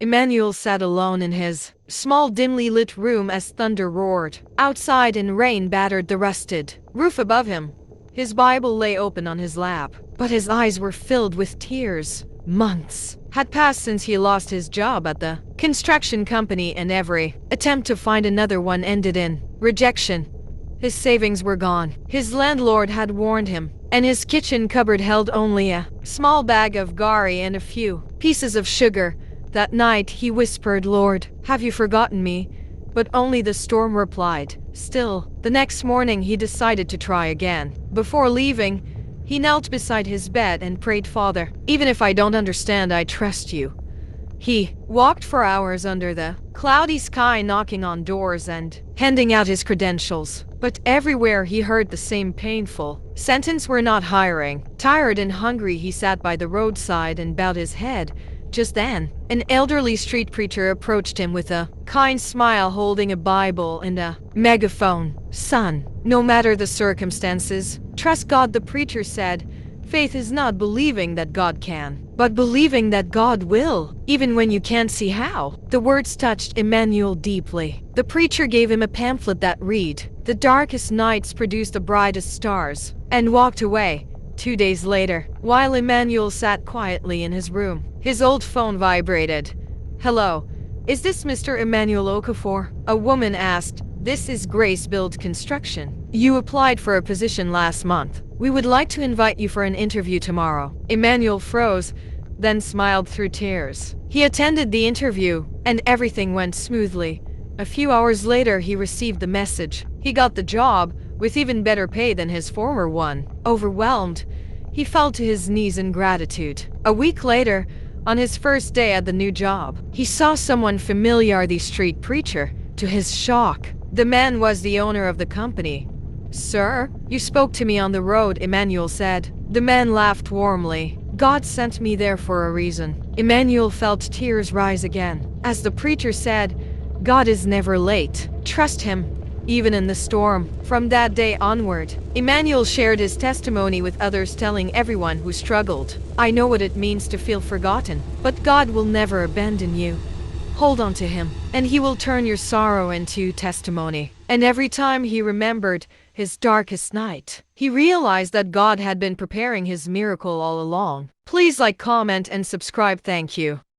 Emmanuel sat alone in his small dimly lit room as thunder roared outside and rain battered the rusted roof above him. His Bible lay open on his lap, but his eyes were filled with tears. Months had passed since he lost his job at the construction company, and every attempt to find another one ended in rejection. His savings were gone. His landlord had warned him, and his kitchen cupboard held only a small bag of gari and a few pieces of sugar. That night he whispered, "Lord, have you forgotten me?" But only the storm replied. Still, the next morning he decided to try again. Before leaving, he knelt beside his bed and prayed, "Father, even if I don't understand, I trust you." He walked for hours under the cloudy sky, knocking on doors and handing out his credentials. But everywhere he heard the same painful sentence: "We're not hiring." Tired and hungry, he sat by the roadside and bowed his head. Just then, an elderly street preacher approached him with a kind smile, holding a Bible and a megaphone. "Son, no matter the circumstances, trust God," the preacher said. "Faith is not believing that God can, but believing that God will, even when you can't see how." The words touched Emmanuel deeply. The preacher gave him a pamphlet that read, "The darkest nights produce the brightest stars," and walked away. 2 days later, while Emmanuel sat quietly in his room, his old phone vibrated. "Hello, is this Mr. Emmanuel Okafor?" a woman asked. "This is Grace Build Construction. You applied for a position last month. We would like to invite you for an interview tomorrow." Emmanuel froze, then smiled through tears. He attended the interview, and everything went smoothly. A few hours later, he received the message. He got the job, with even better pay than his former one. Overwhelmed, he fell to his knees in gratitude. A week later, on his first day at the new job, he saw someone familiar, the street preacher. To his shock, the man was the owner of the company. "Sir, you spoke to me on the road," Emmanuel said. The man laughed warmly. "God sent me there for a reason." Emmanuel felt tears rise again. As the preacher said, God is never late. Trust him, even in the storm. From that day onward, Emmanuel shared his testimony with others, telling everyone who struggled, "I know what it means to feel forgotten, but God will never abandon you. Hold on to him, and he will turn your sorrow into testimony." And every time he remembered his darkest night, he realized that God had been preparing his miracle all along. Please like, comment, and subscribe. Thank you.